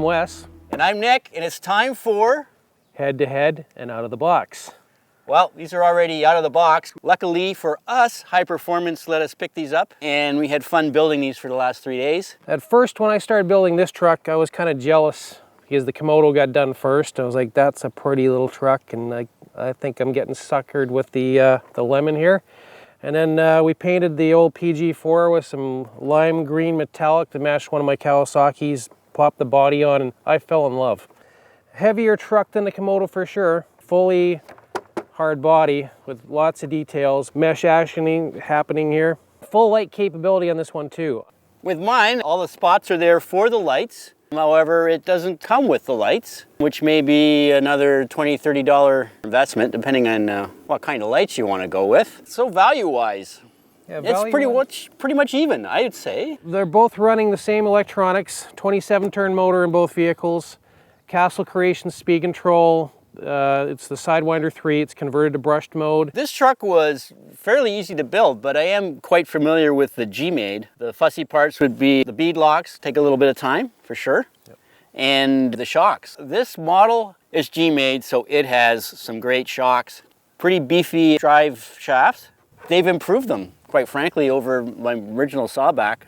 Wes. And I'm Nick, and it's time for... Head to head and out of the box. Well, these are already out of the box. Luckily for us, High Performance let us pick these up, and we had fun building these for the last 3 days. At first, when I started building this truck, I was kind of jealous because the Komodo got done first. I was like, that's a pretty little truck, and I think I'm getting suckered with the lemon here. And then we painted the old PG4 with some lime green metallic to match one of my Kawasaki's, popped the body on, and I fell in love. Heavier truck than the Komodo for sure. Fully hard body with lots of details. Mesh actioning happening here. Full light capability on this one too. With mine, all the spots are there for the lights. However, it doesn't come with the lights, which may be another $20, $30 investment, depending on what kind of lights you want to go with. So value-wise, Yeah, it's pretty much even, I would say. They're both running the same electronics, 27-turn motor in both vehicles, Castle Creation speed control. It's the Sidewinder 3, it's converted to brushed mode. This truck was fairly easy to build, but I am quite familiar with the G-Made. The fussy parts would be the bead locks, take a little bit of time, for sure, and the shocks. This model is G-Made, so it has some great shocks. Pretty beefy drive shafts. They've improved them, quite frankly, over my original sawback.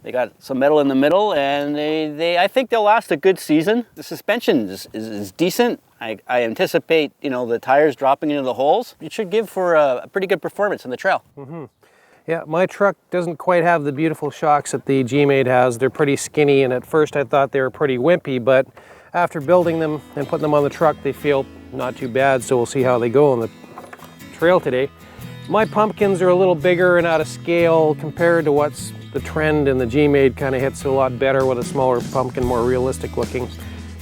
They got some metal in the middle, and I think they'll last a good season. The suspension is decent. I anticipate, the tires dropping into the holes. It should give for a pretty good performance on the trail. Mm-hmm. Yeah, my truck doesn't quite have the beautiful shocks that the G-Made has. They're pretty skinny, and at first I thought they were pretty wimpy, but after building them and putting them on the truck, they feel not too bad, so we'll see how they go on the trail today. My pumpkins are a little bigger and out of scale compared to what's the trend, and the G-Made kind of hits a lot better with a smaller pumpkin, more realistic looking.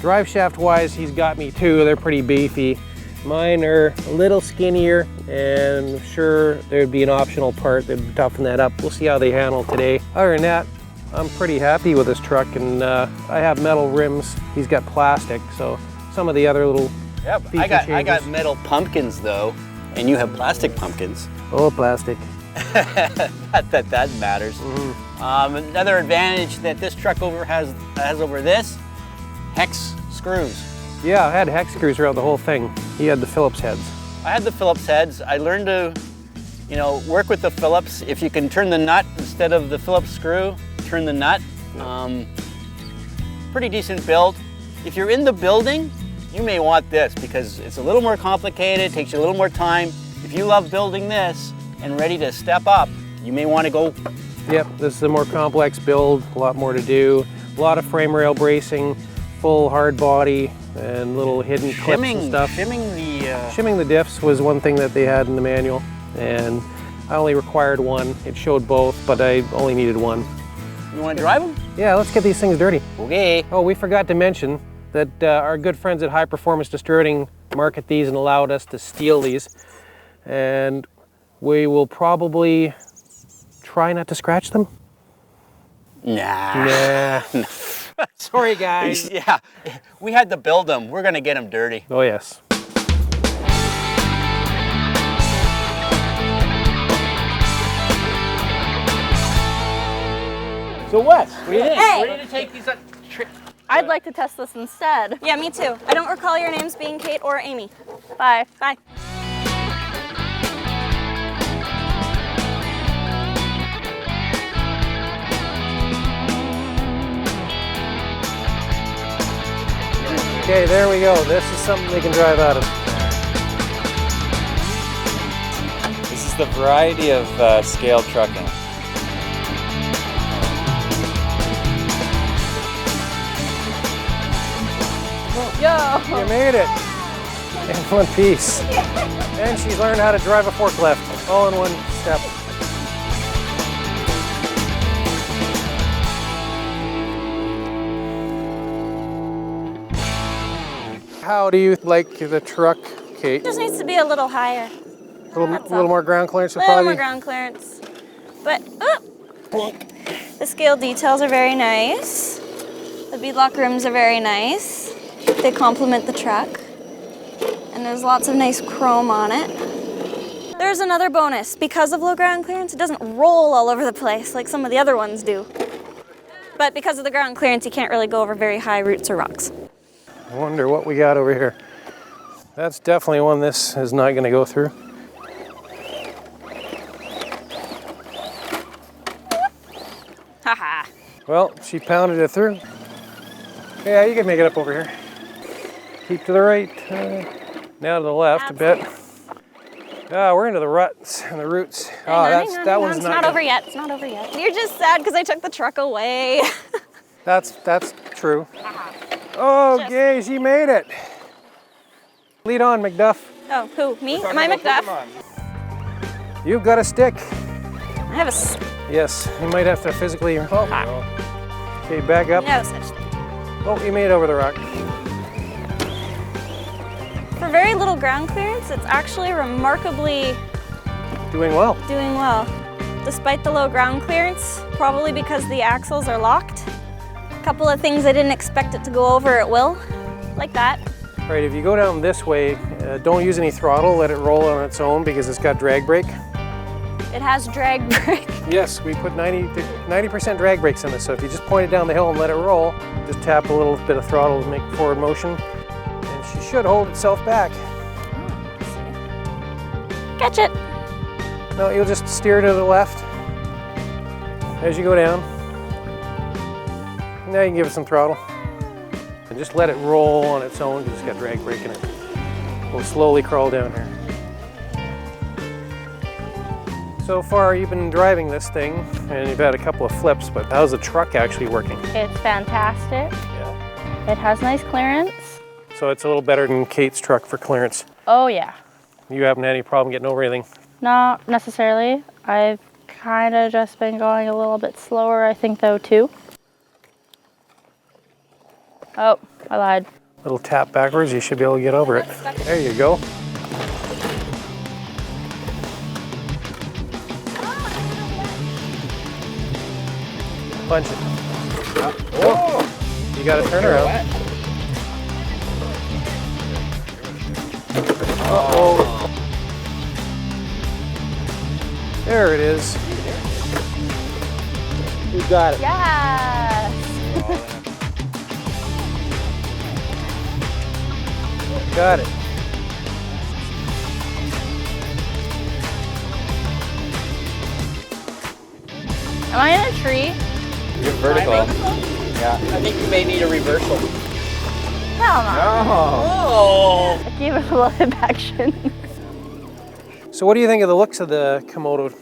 Drive shaft wise, he's got me too. They're pretty beefy. Mine are a little skinnier, and I'm sure there'd be an optional part that'd toughen that up. We'll see how they handle today. Other than that, I'm pretty happy with this truck, and I have metal rims. He's got plastic, so some of the other little I got metal pumpkins though, and you have plastic pumpkins. Oh, plastic. Not that matters. Mm-hmm. Another advantage that this truck has over this, hex screws. Yeah, I had hex screws throughout the whole thing. He had the Phillips heads. I had the Phillips heads. I learned to, work with the Phillips. If you can turn the nut instead of the Phillips screw, turn the nut. Pretty decent build. If you're in the building, you may want this because it's a little more complicated, takes you a little more time. If you love building this and ready to step up, you may want to go. Yep, this is a more complex build, a lot more to do. A lot of frame rail bracing, full hard body, and little hidden clips and stuff. Shimming the diffs was one thing that they had in the manual, and I only required one. It showed both, but I only needed one. You want to drive them? Yeah, let's get these things dirty. Okay. Oh, we forgot to mention that our good friends at High Performance Distributing market these and allowed us to steal these, and we will probably try not to scratch them. Nah. Sorry, guys. Yeah, we had to build them. We're gonna get them dirty. Oh, yes. So Wes, ready to take these on I'd like to test this instead. Yeah, me too. I don't recall your names being Kate or Amy. Bye. Bye. Okay, there we go. This is something they can drive out of. This is the variety of scale trucking. Yo! You made it! In one piece. And she's learned how to drive a forklift, all in one step. How do you like the truck, Kate? It just needs to be a little higher. A little more ground clearance would A little probably more ground clearance. But, the scale details are very nice. The beadlock rims are very nice. They complement the truck. And there's lots of nice chrome on it. There's another bonus. Because of low ground clearance, it doesn't roll all over the place like some of the other ones do. but because of the ground clearance, you can't really go over very high roots or rocks. I wonder what we got over here. That's definitely one this is not going to go through. Haha. Well, she pounded it through. Yeah, you can make it up over here. Keep to the right. Now to the left a bit. Ah, we're into the ruts and the roots. That one's It's not over yet. It's not over yet. You're just sad because I took the truck away. That's true. Oh, Just- yay, she made it. Lead on, McDuff. Oh, who? Me? Am I McDuff? You've got a stick. I have a Yes, you might have to physically. Oh. Okay, back up. no such thing. Oh, you made it over the rock. For very little ground clearance, it's actually remarkably Doing well. doing well. Despite the low ground clearance, probably because the axles are locked. A couple of things I didn't expect it to go over, it will. Like that. All right, if you go down this way, don't use any throttle, let it roll on its own because it's got drag brake. It has drag brake. Yes, we put 90% drag brakes in this, so if you just point it down the hill and let it roll, just tap a little bit of throttle to make forward motion, and she should hold itself back. Catch it. No, you'll just steer to the left as you go down. Now you can give it some throttle. And just let it roll on its own, you just got drag brake in it. We'll slowly crawl down here. So far you've been driving this thing and you've had a couple of flips, but how's the truck actually working? It's fantastic. Yeah. It has nice clearance. So it's a little better than Kate's truck for clearance. Oh yeah. You haven't had any problem getting over anything? Not necessarily. I've kind of just been going a little bit slower, I think, though, too. Oh, I lied. Little tap backwards, you should be able to get over it. There you go. Punch it. Oh! You gotta turn around. Uh-oh. There it is. You got it. Yes! Got it. Am I in a tree? You're vertical. Yeah. I think you may need a reversal. Hell no. Oh! I gave it a lot of action. So what do you think of the looks of the Komodo,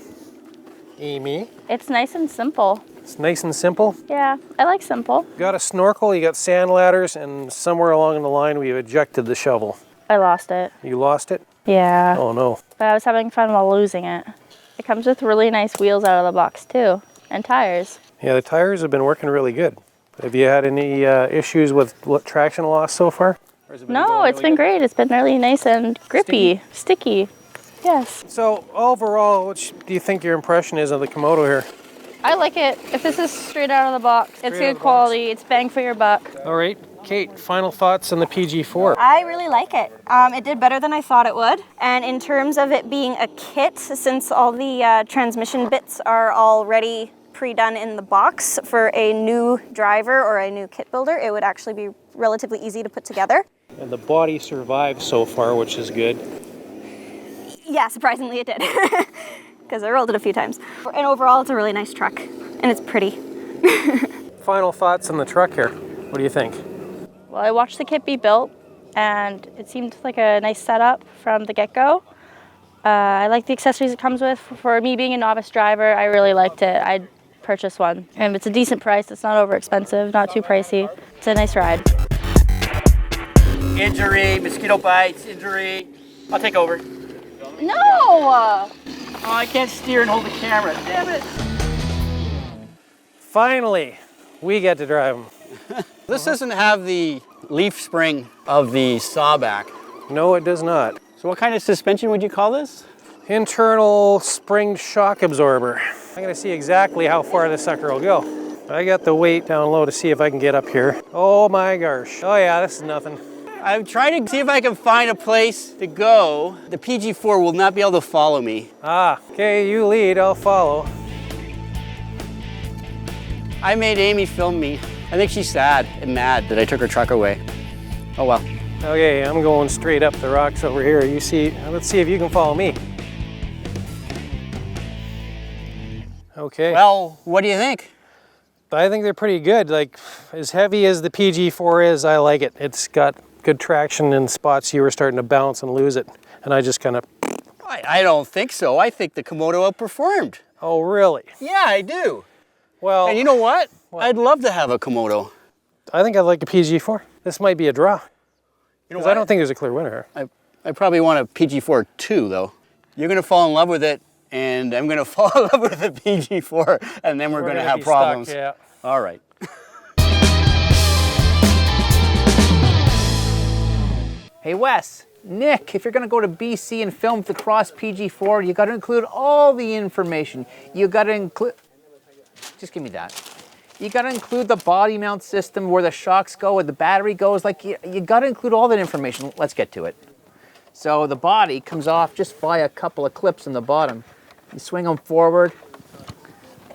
Amy? It's nice and simple. It's nice and simple. Yeah, I like simple. You got a snorkel, you got sand ladders, and somewhere along the line we ejected the shovel. I lost it. You lost it? Yeah. Oh no. But I was having fun while losing it. It comes with really nice wheels out of the box too, and tires. Yeah, the tires have been working really good. Have you had any issues with traction loss so far? Or has it been No, going it's really been good? great. It's been really nice and grippy, sticky. Yes. So overall, do you think your impression is of the Komodo here? I like it. If this is straight out of the box, it's Straight out of good the quality. It's bang for your buck. All right, Kate, final thoughts on the PG4? I really like it. It did better than I thought it would. And in terms of it being a kit, since all the transmission bits are already pre-done in the box for a new driver or a new kit builder, it would actually be relatively easy to put together. And the body survived so far, which is good. Yeah, surprisingly it did. Because I rolled it a few times. And overall, it's a really nice truck. And it's pretty. Final thoughts on the truck here. What do you think? Well, I watched the kit be built, and it seemed like a nice setup from the get-go. I like the accessories it comes with. For me being a novice driver, I really liked it. I'd purchase one. And it's a decent price. It's not over expensive, not too pricey. It's a nice ride. Injury, mosquito bites, injury. I'll take over. No! Oh, I can't steer and hold the camera. Damn it. Finally, we get to drive them. This doesn't have the leaf spring of the sawback. No, it does not. So what kind of suspension would you call this? Internal spring shock absorber. I'm gonna see exactly how far this sucker will go. I got the weight down low to see if I can get up here. Oh my gosh. Oh yeah, this is nothing. I'm trying to see if I can find a place to go. The PG4 will not be able to follow me. Ah, okay, you lead, I'll follow. I made Amy film me. I think she's sad and mad that I took her truck away. Oh well. Okay, I'm going straight up the rocks over here. You see, let's see if you can follow me. Okay. Well, what do you think? I think they're pretty good. Like, as heavy as the PG4 is, I like it. It's got good traction in spots you were starting to bounce and lose it. And I just kind of... I don't think so. I think the Komodo outperformed. Oh, really? Yeah, I do. Well... And you know what? I'd love to have a Komodo. I think I'd like a PG4. This might be a draw. You know Because what? I don't think there's a clear winner here. I probably want a PG4 too, though. You're going to fall in love with it, and I'm going to fall in love with the PG4, and then we're going to have be problems. Stuck, yeah. All right. Hey Wes, Nick, if you're gonna go to BC and film the Cross PG4, you gotta include all the information. You gotta include, just give me that. You gotta include the body mount system, where the shocks go, where the battery goes, like you gotta include all that information. Let's get to it. So the body comes off just by a couple of clips on the bottom. You swing them forward,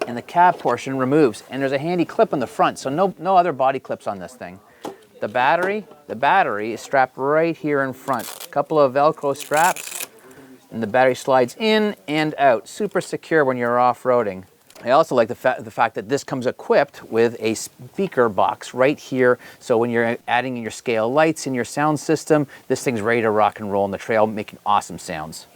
and the cab portion removes. And there's a handy clip on the front, so no other body clips on this thing. The battery is strapped right here in front. A couple of Velcro straps, and the battery slides in and out. Super secure when you're off-roading. I also like the fact that this comes equipped with a speaker box right here, so when you're adding in your scale lights in your sound system, this thing's ready to rock and roll on the trail, making awesome sounds.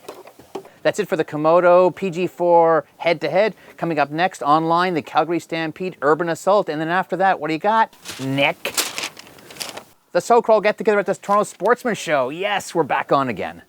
That's it for the Komodo PG4 head-to-head. Coming up next, online, the Calgary Stampede Urban Assault, and then after that, what do you got, Nick? The So-Called get-together at the Toronto Sportsman Show. Yes, we're back on again.